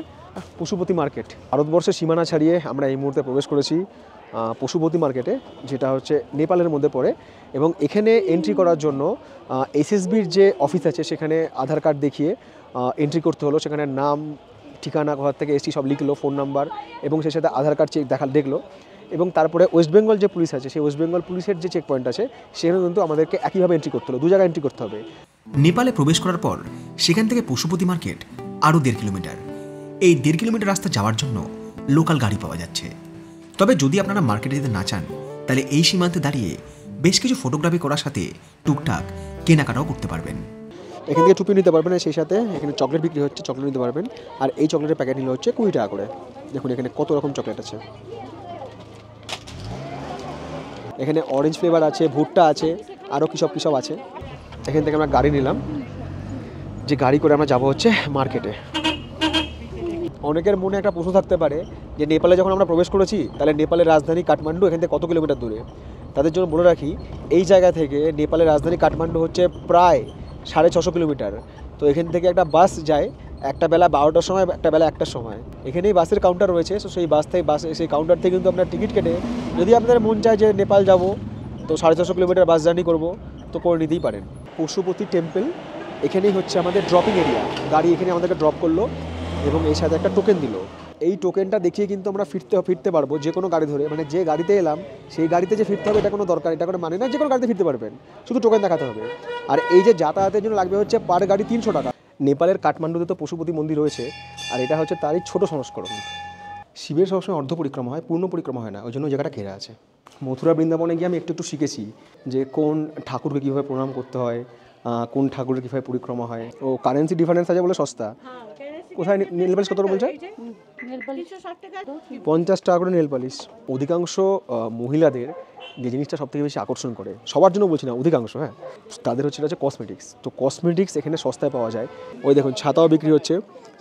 পশুপতি মার্কেট। ভারতবর্ষের সীমানা ছাড়িয়ে আমরা এই মুহূর্তে প্রবেশ করেছি পশুপতি মার্কেটে, যেটা হচ্ছে নেপালের মধ্যে পড়ে। এবং এখানে এন্ট্রি করার জন্য এসএসবির যে অফিস আছে সেখানে আধার কার্ড দেখিয়ে এন্ট্রি করতে হলো। সেখানে নাম, ঠিকানা, ঘর থেকে এসছি সব লিখলো, ফোন নাম্বার, এবং সেই সাথে আধার কার্ড দেখলো। এবং তারপরে ওয়েস্ট বেঙ্গল যে পুলিশ আছে, সেই ওয়েস্ট বেঙ্গল পুলিশের যে চেক পয়েন্ট আছে সেখানে কিন্তু আমাদেরকে একইভাবে এন্ট্রি করতে হলো, 2 জায়গায় এন্ট্রি করতে হবে। নেপালে প্রবেশ করার পর সেখান থেকে পশুপতি মার্কেট আরও 1.5 কিলোমিটার। এই 1.5 কিলোমিটার রাস্তা যাওয়ার জন্য লোকাল গাড়ি পাওয়া যাচ্ছে। তবে যদি আপনারা মার্কেটে যেতে না চান, তাহলে এই সীমান্তে দাঁড়িয়ে বেশ কিছু ফটোগ্রাফি করার সাথে টুকটাক কেনাকাটাও করতে পারবেন। এখান থেকে টুপি নিতে পারবেন, সেই সাথে এখানে চকলেট বিক্রি হচ্ছে, চকলেট নিতে পারবেন। আর এই চকলেটের প্যাকেট নিলে হচ্ছে 20 টাকা করে। দেখুন এখানে কত রকম চকলেট আছে। এখানে অরেঞ্জ ফ্লেভার আছে, ভুট্টা আছে, আরও কী সব আছে। এখান থেকে আমরা গাড়ি নিলাম, যে গাড়ি করে আমরা যাবো হচ্ছে মার্কেটে। অনেকের মনে একটা প্রশ্ন থাকতে পারে যে নেপালে যখন আমরা প্রবেশ করেছি, তাহলে নেপালের রাজধানী কাঠমান্ডু এখান থেকে কত কিলোমিটার দূরে। তাদের জন্য বলে রাখি, এই জায়গা থেকে নেপালের রাজধানী কাঠমান্ডু হচ্ছে প্রায় 650 কিলোমিটার। তো এখান থেকে একটা বাস যায়, একটা বেলা 12টার সময়, একটা বেলা 1টার সময়। এখানেই বাসের কাউন্টার রয়েছে। তো সেই কাউন্টার থেকে কিন্তু আপনার টিকিট কেটে, যদি আপনাদের মন চায় যে নেপাল যাব, তো 650 কিলোমিটার বাস জার্নি করব, তো করে নিতেই পারেন। পশুপতি টেম্পল এখানেই হচ্ছে আমাদের ড্রপিং এরিয়া। গাড়ি এখানে আমাদেরকে ড্রপ করলো এবং এর সাথে একটা টোকেন দিল। এই টোকেনটা দেখিয়ে কিন্তু আমরা ফিরতে পারবো যে কোনো গাড়ি ধরে। মানে যে গাড়িতে এলাম সেই গাড়িতে যে ফিরতে হবে এটা কোনো দরকার, এটা কোনো মানে না, যে কোনো গাড়িতে ফিরতে পারবেন, শুধু টোকেন দেখাতে হবে। আর এই যে যাতায়াতের জন্য লাগবে হচ্ছে পার গাড়ি 300 টাকা। নেপালের কাঠমান্ডুতে তো পশুপতি মন্দির রয়েছে, আর এটা হচ্ছে তারই ছোট সংস্করণ। শিবের সবসময় অর্ধ পরিক্রমা হয়, পূর্ণ পরিক্রমা হয় না, ওই জন্য জায়গাটা ঘেরা আছে। মথুরা বৃন্দাবনে গিয়ে আমি একটু শিখেছি যে কোন ঠাকুরকে কীভাবে প্রণাম করতে হয়, কোন ঠাকুরের কীভাবে পরিক্রমা হয়। ও কারেন্সি ডিফারেন্স আছে বলে সস্তা। কোথায় নেল পালিশ কত বলছে? 50 টাকা করে নেল পালিশ। অধিকাংশ মহিলাদের যে জিনিসটা সবথেকে বেশি আকর্ষণ করে, সবার জন্য বলছি না, অধিকাংশ, হ্যাঁ, তাদের হচ্ছে কসমেটিক্স। তো কসমেটিক্স এখানে সস্তায় পাওয়া যায়। ওই দেখুন ছাতাও বিক্রি হচ্ছে,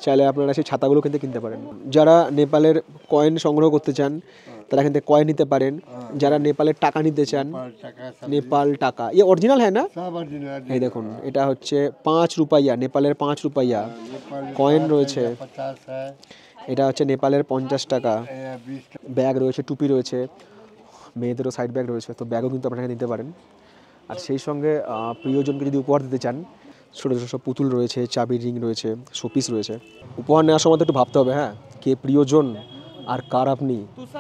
চাইলে আপনারা সেই ছাতাগুলো কিনতে পারেন। যারা নেপালের কয়েন সংগ্রহ করতে চান তারা এখান থেকে কয়েন নিতে পারেন। যারা নেপালের টাকা নিতে চান, নেপাল টাকা, ইয়ে অরিজিনাল হ্যাঁ না? এই দেখুন এটা হচ্ছে 5 রুপাইয়া, নেপালের 5 রুপাইয়া কয়েন রয়েছে। এটা হচ্ছে নেপালের 50 টাকা। ব্যাগ রয়েছে, টুপি রয়েছে, মেয়েদেরও সাইড ব্যাগ রয়েছে, তো ব্যাগও কিন্তু আপনারা নিতে পারেন। আর সেই সঙ্গে প্রিয়জনকে যদি উপহার দিতে চান, ছোটো ছোটো সব পুতুল রয়েছে, চাবির রিং রয়েছে, শোপিস রয়েছে। উপহার নেওয়ার সময় একটু ভাবতে হবে, হ্যাঁ, কে প্রিয়জন আর কার আপনি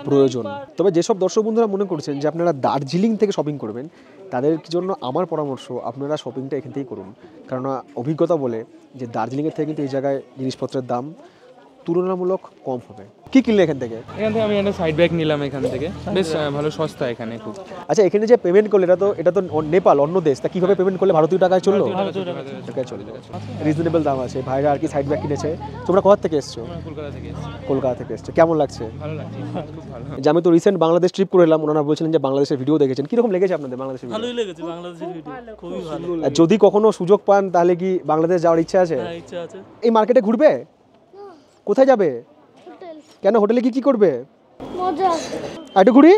প্রয়োজন। তবে যেসব দর্শক বন্ধুরা মনে করছেন যে আপনারা দার্জিলিং থেকে শপিং করবেন, তাদের জন্য আমার পরামর্শ আপনারা শপিংটা এখান থেকেই করুন। কারণ অভিজ্ঞতা বলে যে দার্জিলিংয়ের থেকে কিন্তু এই জায়গায় জিনিসপত্রের দাম তুলনামূলক কম হবে। কি কিনলে এখান থেকে? আমি একটা সাইড ব্যাগ নিলাম এখান থেকে, বেশ ভালো, সস্তা এখানে খুব। আচ্ছা, এখানে যে পেমেন্ট করলে, এটা তো নেপাল, অন্য দেশ, তা কীভাবে পেমেন্ট করলে? ভারতীয় টাকায় চললো? রিজনেবল দাম আছে। ভাইরা আর কি সাইড ব্যাগ কিনেছে। তোমরা কোথা থেকে এসছো? কলকাতা থেকে এসছো। কেমন লাগছে? ভালো লাগছে, খুব ভালো। যে আমি তো রিসেন্ট বাংলাদেশ ট্রিপ করে এলাম, ওনারা বলছিলেন যে বাংলাদেশের ভিডিও দেখেছেন, কীরকম লেগেছে আপনাদের বাংলাদেশের ভিডিও? ভালোই লেগেছে, বাংলাদেশের ভিডিও খুবই ভালো। যদি কখনো সুযোগ পান তাহলে কি বাংলাদেশ যাওয়ার ইচ্ছা আছে? হ্যাঁ, ইচ্ছা আছে। এই মার্কেটে ঘুরবে? কোথায় যাবে? কেন, হোটেলে কি করবে? মজা। একটু ঘুরি।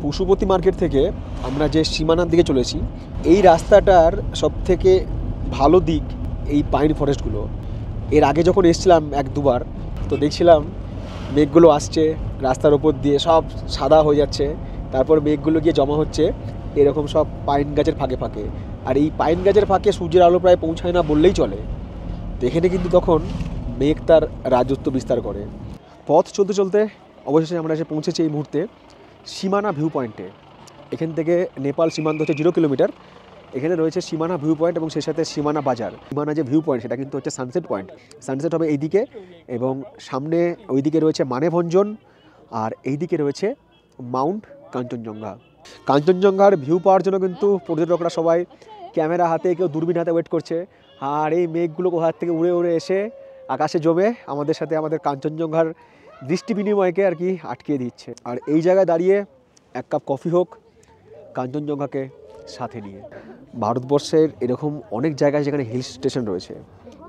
পশুপতি মার্কেট থেকে আমরা যে সীমানার দিকে চলেছি, এই রাস্তাটার সবথেকে ভালো দিক এই পাইন ফরেস্টগুলো। এর আগে যখন এসেছিলাম 1-2 বার, তো দেখছিলাম মেঘগুলো আসছে রাস্তার ওপর দিয়ে, সব সাদা হয়ে যাচ্ছে, তারপর মেঘগুলো গিয়ে জমা হচ্ছে এরকম সব পাইন গাছের ফাঁকে ফাঁকে। আর এই পাইন গাছের ফাঁকে সূর্যের আলো প্রায় পৌঁছায় না বললেই চলে। তো এখানে কিন্তু তখন মেঘ তার রাজত্ব বিস্তার করে। পথ চলতে চলতে অবশেষে আমরা এসে পৌঁছেছি এই মুহূর্তে সীমানা ভিউ পয়েন্টে। এখান থেকে নেপাল সীমান্ত হচ্ছে 0 কিলোমিটার। এখানে রয়েছে সীমানা ভিউ পয়েন্ট এবং সেই সাথে সীমানা বাজার। সীমানা যে ভিউ পয়েন্ট সেটা কিন্তু হচ্ছে সানসেট পয়েন্ট। সানসেট হবে এইদিকে এবং সামনে ওইদিকে রয়েছে মানেভঞ্জন, আর এইদিকে রয়েছে মাউন্ট কাঞ্চনজঙ্ঘা। কাঞ্চনজঙ্ঘার ভিউ পাওয়ার জন্য কিন্তু পর্যটকরা সবাই ক্যামেরা হাতে, কেউ দূরবীন হাতে ওয়েট করছে। আর এই মেঘগুলো কোথার থেকে উড়ে উড়ে এসে আকাশে জমে আমাদের সাথে আমাদের কাঞ্চনজঙ্ঘার দৃষ্টি বিনিময়কে আর কি আটকিয়ে দিচ্ছে। আর এই জায়গায় দাঁড়িয়ে এক কাপ কফি হোক কাঞ্চনজঙ্ঘাকে সাথে নিয়ে। ভারতবর্ষের এরকম অনেক জায়গায় যেখানে হিল স্টেশন রয়েছে,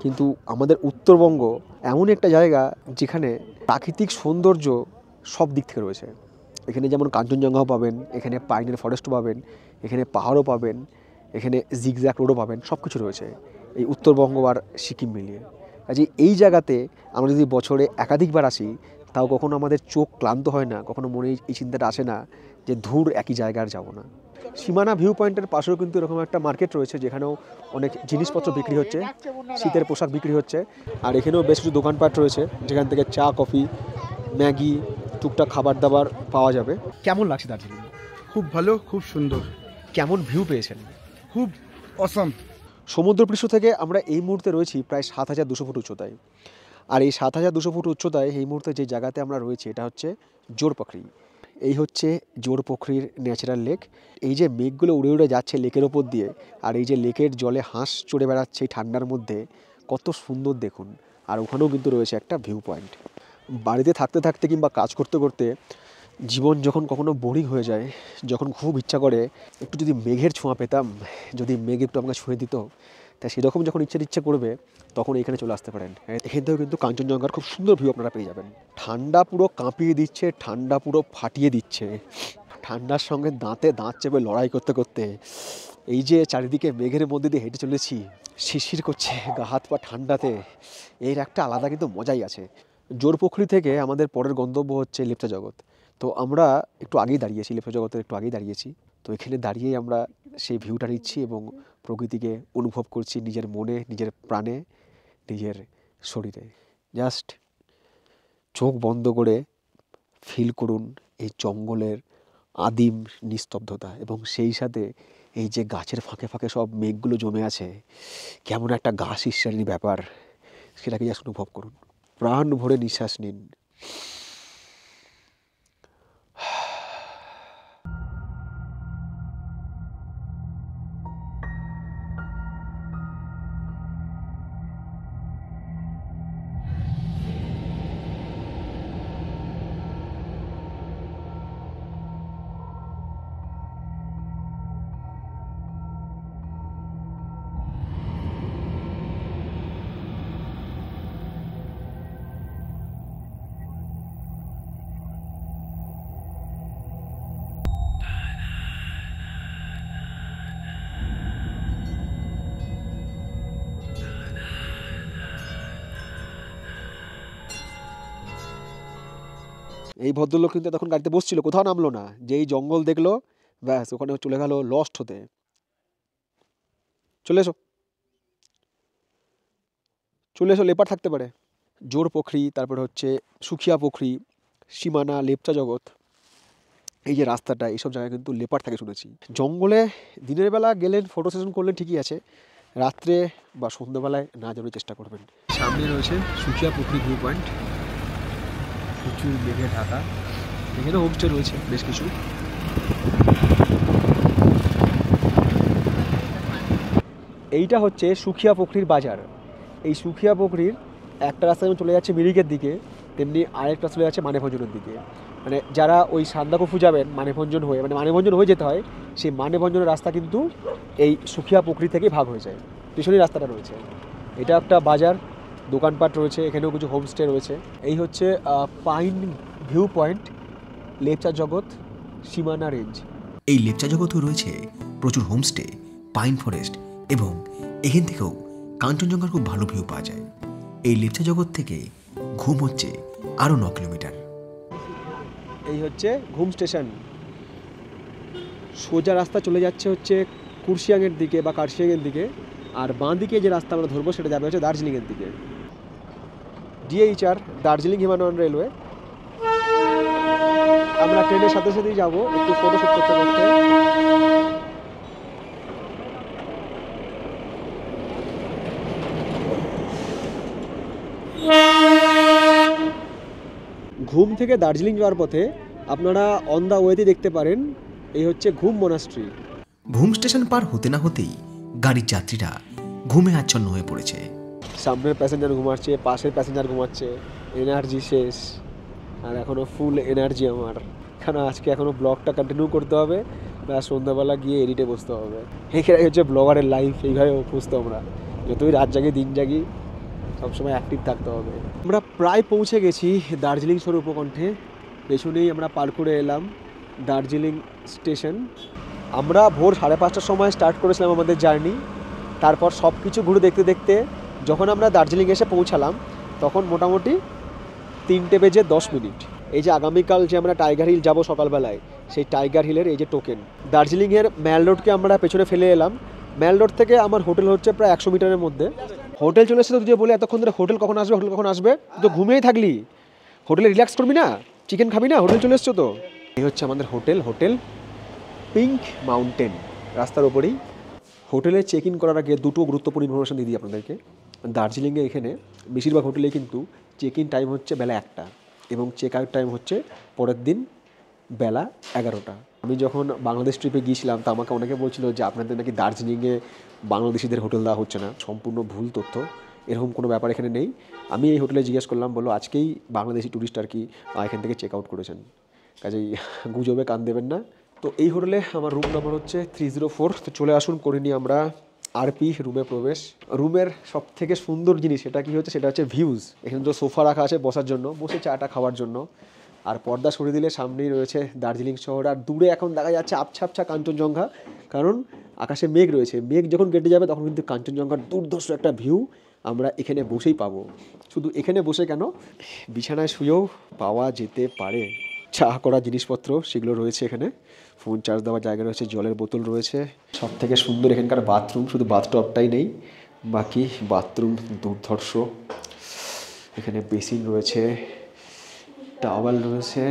কিন্তু আমাদের উত্তরবঙ্গ এমন একটা জায়গা যেখানে প্রাকৃতিক সৌন্দর্য সব দিক থেকে রয়েছে। এখানে যেমন কাঞ্চনজঙ্ঘাও পাবেন, এখানে পাইনের ফরেস্টও পাবেন, এখানে পাহাড়ও পাবেন, এখানে জিগজ্যাগ রোডও পাবেন, সব কিছু রয়েছে এই উত্তরবঙ্গ আর সিকিম মিলিয়ে। কাজে এই জায়গাতে আমরা যদি বছরে একাধিকবার আসি তাও কখনো আমাদের চোখ ক্লান্ত হয় না, কখনো মনে এই চিন্তাটা আসে না যে ধূর একই জায়গায় যাব না। সীমানা ভিউ পয়েন্টের পাশেও কিন্তু এরকম একটা মার্কেট রয়েছে যেখানেও অনেক জিনিসপত্র বিক্রি হচ্ছে, শীতের পোশাক বিক্রি হচ্ছে। আর এখানেও বেশ কিছু দোকানপাট রয়েছে যেখান থেকে চা, কফি, ম্যাগি, টুকটাক খাবার দাবার পাওয়া যাবে। কেমন লাগছে দার্জিলিং? খুব ভালো, খুব সুন্দর। কেমন ভিউ পেয়েছেন? খুব অসাম। সমুদ্রপৃষ্ঠ থেকে আমরা এই মুহূর্তে রয়েছি প্রায় 7200 ফুট উচ্চতায়। আর এই 7200 ফুট উচ্চতায় এই মুহূর্তে যে জায়গাতে আমরা রয়েছি এটা হচ্ছে জোরপোখরি। এই হচ্ছে জোরপোখরির ন্যাচারাল লেক। এই যে মেঘগুলো উড়ে উড়ে যাচ্ছে লেকের ওপর দিয়ে, আর এই যে লেকের জলে হাঁস চড়ে বেড়াচ্ছে এই ঠান্ডার মধ্যে, কত সুন্দর দেখুন। আর ওখানেও কিন্তু রয়েছে একটা ভিউ পয়েন্ট। বাড়িতে থাকতে থাকতে কিংবা কাজ করতে করতে জীবন যখন কখনো বোরিং হয়ে যায়, যখন খুব ইচ্ছা করে একটু যদি মেঘের ছোঁয়া পেতাম, যদি মেঘ একটু আমাকে ছুঁয়ে দিত, তাই সেরকম যখন ইচ্ছে করবে তখন এখানে চলে আসতে পারেন। এখান থেকেও কিন্তু কাঞ্চনজঙ্ঘার খুব সুন্দর ভিউ আপনারা পেয়ে যাবেন। ঠান্ডা পুরো কাঁপিয়ে দিচ্ছে, ঠান্ডা পুরো ফাটিয়ে দিচ্ছে। ঠান্ডার সঙ্গে দাঁতে দাঁত চেপে লড়াই করতে করতে এই যে চারিদিকে মেঘের মধ্যে দিয়ে হেঁটে চলেছি, শিরশির করছে গা হাত পা ঠান্ডাতে, এর একটা আলাদা কিন্তু মজাই আছে। জোরপোখরি থেকে আমাদের পরের গন্তব্য হচ্ছে লেপচা জগৎ। তো আমরা একটু আগেই দাঁড়িয়েছি, লেপচা জগতের একটু আগেই দাঁড়িয়েছি। তো এখানে দাঁড়িয়েই আমরা সেই ভিউটা নিচ্ছি এবং প্রকৃতিকে অনুভব করছি নিজের মনে, নিজের প্রাণে, নিজের শরীরে। জাস্ট চোখ বন্ধ করে ফিল করুন এই জঙ্গলের আদিম নিস্তব্ধতা এবং সেই সাথে এই যে গাছের ফাঁকে ফাঁকে সব মেঘগুলো জমে আছে, কেমন একটা গা শিরশিরানির ব্যাপার, সেটাকে জাস্ট অনুভব করুন। প্রাণ ভরে নিঃশ্বাস নিন। এই ভদ্রলোক কিন্তু তখন গাড়িতে বসছিল, কোথাও নামলো না। যেই জঙ্গল দেখলো ব্যাস ওখানে চলে গেল লস্ট হতে। চলে এসো, চলে এসো, লেপার থাকতে পারে। জোরপোখরি, তারপরে হচ্ছে সুখিয়া পোখরি, সীমানা, লেপচা জগৎ, এই যে রাস্তাটা, এইসব জায়গায় কিন্তু লেপার থাকে শুনেছি। জঙ্গলে দিনের বেলা গেলেন, ফটো সেশন করলেন ঠিকই আছে, রাত্রে বা সন্ধ্যাবেলায় না যাওয়ার চেষ্টা করবেন। সামনে রয়েছে সুখিয়া পুকুরি ভিউ পয়েন্ট, প্রচুর মেঘে ঢাকা। এখানে হোমস্টে রয়েছে বেশ কিছু। এইটা হচ্ছে সুখিয়া পুকুরির বাজার। এই সুখিয়া পুকুরির একটা রাস্তা যেমন চলে যাচ্ছে মিরিকের দিকে, তেমনি আরেকটা চলে যাচ্ছে মানেভঞ্জনের দিকে। মানে যারা ওই সান্দাকফু যাবেন মানেভঞ্জন হয়ে, মানে মানেভঞ্জন হয়ে যেতে হয়, সেই মানেভঞ্জনের রাস্তা কিন্তু এই সুখিয়া পুকুরি থেকে ভাগ হয়ে যায়, পিছনেই রাস্তাটা রয়েছে। এটা একটা বাজার, দোকানপাট রয়েছে, এখানেও কিছু হোমস্টে রয়েছে। এই হচ্ছে পাইন ভিউ পয়েন্ট, লেপচা জগৎ, সীমানা রেঞ্জ। এই লেপচা জগতেও রয়েছে প্রচুর হোমস্টে, পাইন ফরেস্ট এবং এখান থেকেও কাঞ্চনজঙ্ঘার খুব ভালো ভিউ পাওয়া যায়। এই লেপচা জগৎ থেকে ঘুম হচ্ছে আরও 9 কিলোমিটার। এই হচ্ছে ঘুম স্টেশন। সোজা রাস্তা চলে যাচ্ছে হচ্ছে কুর্শিয়াংয়ের দিকে বা কার্শিয়াংয়ের দিকে, আর বাঁ দিকে যে রাস্তা আমরা ধরবো সেটা যাবে হচ্ছে দার্জিলিংয়ের দিকে। DHR Darjeeling Himalayan railway. আমরা ট্রেনের সাথে সাথেই যাবো একটু ফটোশুট করতে করতে। ঘুম থেকে দার্জিলিং যাওয়ার পথে আপনারা অন দ্য ওয়েতে দেখতে পারেন এই হচ্ছে ঘুম মোনাস্ট্রি। ঘুম স্টেশন পার হতে না হতেই গাড়ির যাত্রীরা ঘুমে আচ্ছন্ন হয়ে পড়েছে। সামনের প্যাসেঞ্জার ঘুমাচ্ছে, পাশের প্যাসেঞ্জার ঘুমাচ্ছে, এনার্জি শেষ। আর এখনও ফুল এনার্জি আমার, কেন আজকে এখনও ব্লগটা কন্টিনিউ করতে হবে, প্লাস সন্ধ্যাবেলা গিয়ে এডিটে বসতে হবে। এখানে হচ্ছে ব্লগারের লাইফ, এইভাবে অভ্যস্ত আমরা, যতই রাত জাগি দিন জাগি সবসময় অ্যাক্টিভ থাকতে হবে। আমরা প্রায় পৌঁছে গেছি দার্জিলিং শহর উপকণ্ঠে। পেছনেই আমরা পার করে এলাম দার্জিলিং স্টেশন। আমরা ভোর 5:30টার সময় স্টার্ট করেছিলাম আমাদের জার্নি। তারপর সব কিছু ঘুরে দেখতে দেখতে যখন আমরা দার্জিলিং এসে পৌঁছালাম তখন মোটামুটি 3:10। এই যে আগামীকাল যে আমরা টাইগার হিল যাব সকালবেলায়, সেই টাইগার হিলের এই যে টোকেন। দার্জিলিংয়ের ম্যাল রোডকে আমরা পেছনে ফেলে এলাম। ম্যাল রোড থেকে আমার হোটেল হচ্ছে প্রায় 100 মিটারের মধ্যে। হোটেল চলে এসে তো তুই বলে এতক্ষণ ধরে হোটেল কখন আসবে, হোটেল কখন আসবে, তুই তো ঘুমিয়েই থাকলি। হোটেলে রিল্যাক্স করবি না, চিকেন খাবি না, হোটেল চলে এসছো তো। এই হচ্ছে আমাদের হোটেল, হোটেল পিঙ্ক মাউন্টেন, রাস্তার ওপরেই। হোটেলে চেক ইন করার আগে দুটো গুরুত্বপূর্ণ ইনফরমেশন দিয়ে দিই আপনাদেরকে। দার্জিলিংয়ে এখানে বেশিরভাগ হোটেলে কিন্তু চেক ইন টাইম হচ্ছে বেলা 1টা এবং চেক আউট টাইম হচ্ছে পরের দিন বেলা 11টা। আমি যখন বাংলাদেশ ট্রিপে গিয়েছিলাম তা আমাকে অনেকে বলছিল যে আপনাদের নাকি দার্জিলিংয়ে বাংলাদেশিদের হোটেল দেওয়া হচ্ছে না। সম্পূর্ণ ভুল তথ্য, এরকম কোনো ব্যাপার এখানে নেই। আমি এই হোটেলে জিজ্ঞেস করলাম, বললো আজকেই বাংলাদেশি ট্যুরিস্ট আর কি এখান থেকে চেক আউট করেছেন, কাজেই গুজবে কান দেবেন না। তো এই হোটেলে আমার রুম নাম্বার হচ্ছে 304। তো চলে আসুন, করে নিই আমরা RP রুমে প্রবেশ। রুমের সব থেকে সুন্দর জিনিস সেটা কি হচ্ছে, সেটা হচ্ছে ভিউজ। এখানে তো সোফা রাখা আছে বসার জন্য, বসে চাটা খাওয়ার জন্য। আর পর্দা সরিয়ে দিলে সামনেই রয়েছে দার্জিলিং শহর। আর দূরে এখন দেখা যাচ্ছে আবছা আবছা কাঞ্চনজঙ্ঘা, কারণ আকাশে মেঘ রয়েছে। মেঘ যখন কেটে যাবে তখন কিন্তু কাঞ্চনজঙ্ঘার দুর্ধর্ষ একটা ভিউ আমরা এখানে বসেই পাবো। শুধু এখানে বসে কেন, বিছানায় শুয়েও পাওয়া যেতে পারে। চা করা জিনিসপত্র সেগুলো রয়েছে এখানে, ফোন চার্জ দেওয়ার জায়গা রয়েছে, জলের বোতল রয়েছে। সব থেকে সুন্দর এখানকার বাথরুম, শুধু বাথটবটাই নেই, বাকি বাথরুম দুর্ধর্ষ। এখানে বেসিন রয়েছে, টাওয়াল রয়েছে,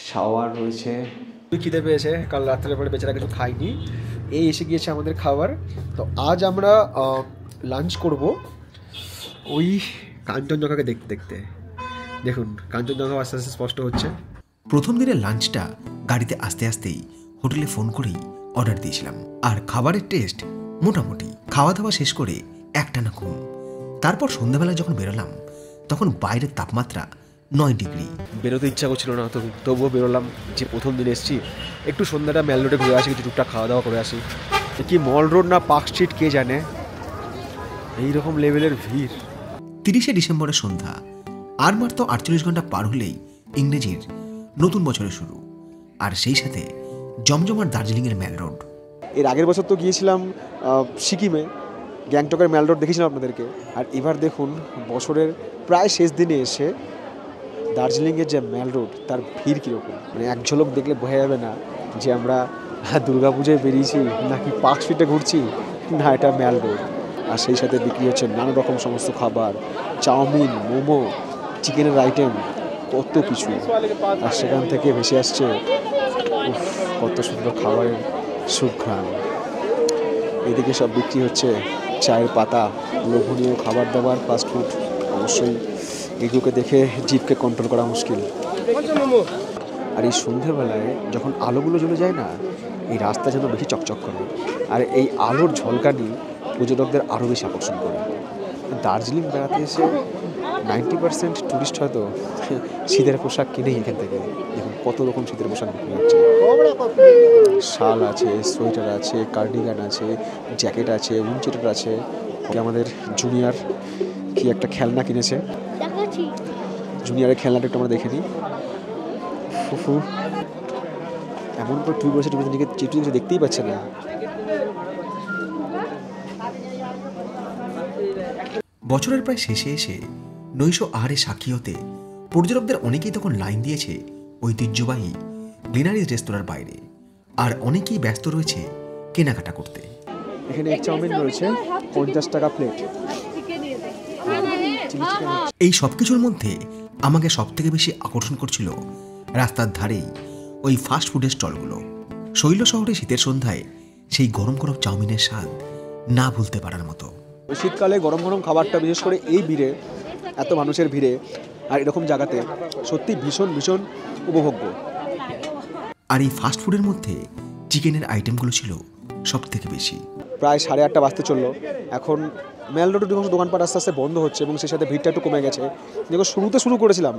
শাওয়ার রয়েছে। খিদে পেয়েছে, কাল রাত্রের পরে বেচারা কিছু খাইনি, এই এসে গিয়েছে আমাদের খাবার। তো আজ আমরা লাঞ্চ করব ওই কাঞ্চনজঙ্ঘাকে দেখতে দেখতে। দেখুন কাঞ্চনজঙ্ঘা আস্তে আস্তে স্পষ্ট হচ্ছে। প্রথম দিনের লাঞ্চটা গাড়িতে আসতে আসতেই হোটেলে ফোন করেই অর্ডার দিয়েছিলাম। আর খাবারের টেস্ট মোটামুটি। খাওয়া দাওয়া শেষ করে একটানা ঘুম। তারপর সন্ধ্যাবেলায় যখন বেরোলাম তখন বাইরের তাপমাত্রা 9 ডিগ্রি। বেরোতে ইচ্ছা করছিল না, তো তবুও বেরোলাম। যে প্রথম দিন এসেছি, একটু সন্ধ্যাটা ম্যাল রোডে ঘুরে আসি, কিছু টুকটাক খাওয়া দাওয়া করে আসি। কি মল রোড না পার্ক স্ট্রিট কে জানে, এইরকম লেভেলের ভিড়। 30শে ডিসেম্বরের সন্ধ্যা। আর মাত্র 48 ঘন্টা পার হলেই ইংরেজির নতুন বছরের শুরু, আর সেই সাথে জমজমার দার্জিলিংয়ের ম্যাল রোড। এর আগের বছর তো গিয়েছিলাম সিকিমে, গ্যাংটকের ম্যাল রোড দেখেছিলাম আপনাদেরকে। আর এবার দেখুন বছরের প্রায় শেষ দিনে এসে দার্জিলিংয়ের যে ম্যাল রোড, তার ভিড় কীরকম। মানে এক ঝলক দেখলে বোঝা যাবে না যে আমরা দুর্গাপুজোয় বেরিয়েছি নাকি পার্ক স্ট্রিটে ঘুরছি, না এটা ম্যাল রোড। আর সেই সাথে বিক্রি হচ্ছে নানা রকম সমস্ত খাবার, চাউমিন, মোমো, চিকেনের আইটেম, কত কিছু। আর সেখান থেকে ভেসে আসছে কত সুন্দর খাবারের সুঘ্রাণ। এদিকে সব বিক্রি হচ্ছে চায়ের পাতা, লোভনীয় খাবার দাবার, ফাস্টফুড। অবশ্যই এগুলোকে দেখে জিভকে কন্ট্রোল করা মুশকিল। আর এই সন্ধ্যেবেলায় যখন আলোগুলো জ্বলে যায় না, এই রাস্তা যেন বেশি চকচক করে। আর এই আলোর ঝলকানি পর্যটকদের আরও বেশি আকর্ষণ করে। দার্জিলিং বেড়াতে এসে 90% টুরিস্ট হয়তো শীতের পোশাক কিনেই এখান থেকে। দেখুন কত রকম শীতের পোশাক বিক্রি হচ্ছে। শাল আছে, সোয়েটার আছে, কার্ডিগান আছে, জ্যাকেট আছে, উইন্ডচিটার আছে। আমাদের জুনিয়র কি একটা খেলনা কিনেছে, জুনিয়রের খেলনাটা একটু আমরা দেখে নিই। ফুফু এমন করে তুই বসে নিজেকে চিঠি দেখতেই পাচ্ছে না। বছরের প্রায় শেষে এসে 908-এ সাক্ষী হতে পর্যটকদের অনেকেই তখন লাইন দিয়েছে ঐতিহ্যবাহী গ্লিনারিজ রেস্তোরাঁর বাইরে। আর অনেকেই ব্যস্ত রয়েছে কেনাকাটা করতে। এখানে এক চাউমিন রয়েছে 50 টাকা প্লেট। এই সব কিছুর মধ্যে আমাকে সবথেকে বেশি আকর্ষণ করছিল রাস্তার ধারেই ওই ফাস্ট ফুডের স্টলগুলো। শৈল শহরে শীতের সন্ধ্যায় সেই গরম গরম চাউমিনের স্বাদ না ভুলতে পারার মতো। শীতকালে গরম গরম খাবারটা বিশেষ করে এই ভিড়ে, এত মানুষের ভিড়ে আর এরকম জায়গাতে সত্যি ভীষণ ভীষণ উপভোগ্য। আর এই ফাস্ট ফুডের মধ্যে চিকেনের আইটেমগুলো ছিল সব থেকে বেশি। প্রায় 8:30 বাজতে চললো। এখন মেল রোডের অধিকাংশ দোকানপাট আস্তে আস্তে বন্ধ হচ্ছে এবং সেই সাথে ভিড়টা একটু কমে গেছে। যখন শুরুতে শুরু করেছিলাম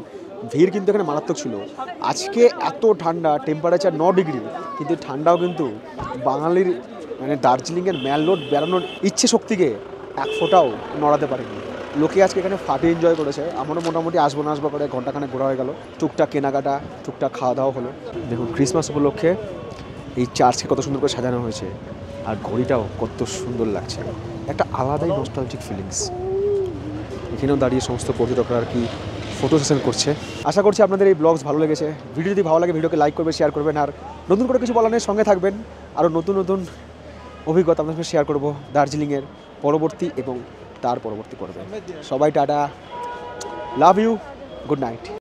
ভিড় কিন্তু এখানে মারাত্মক ছিল। আজকে এত ঠান্ডা, টেম্পারেচার 9 ডিগ্রি, কিন্তু ঠান্ডাও কিন্তু বাঙালির মানে দার্জিলিংয়ের মেল রোড বেড়ানোর ইচ্ছে শক্তিকে এক ফোঁটাও নড়াতে পারেনি। লোকে আজকে এখানে ফাটে এনজয় করেছে। আমারও মোটামুটি আসবো না আসবো করে ঘন্টাখানে ঘোরা হয়ে গেল, টুকটাক কেনাকাটা, টুকটাক খাওয়া দাওয়া হলো। দেখুন ক্রিসমাস উপলক্ষে এই চার্চকে কত সুন্দর করে সাজানো হয়েছে, আর ঘড়িটাও কত সুন্দর লাগছে। একটা আলাদাই নস্টালজিক ফিলিংস। এখানেও দাঁড়িয়ে সমস্ত পর্যটকরা আর কি ফটো সেশন করছে। আশা করছি আপনাদের এই ব্লগস ভালো লেগেছে। ভিডিও যদি ভালো লাগে ভিডিওকে লাইক করবেন, শেয়ার করবেন, আর নতুন করে কিছু বলার নেই, সঙ্গে থাকবেন। আরও নতুন নতুন অভিজ্ঞতা আপনাদের সঙ্গে শেয়ার করব দার্জিলিংয়ের পরবর্তী এবং তার পরবর্তী পর্বে। সবাই tata, love you, good night.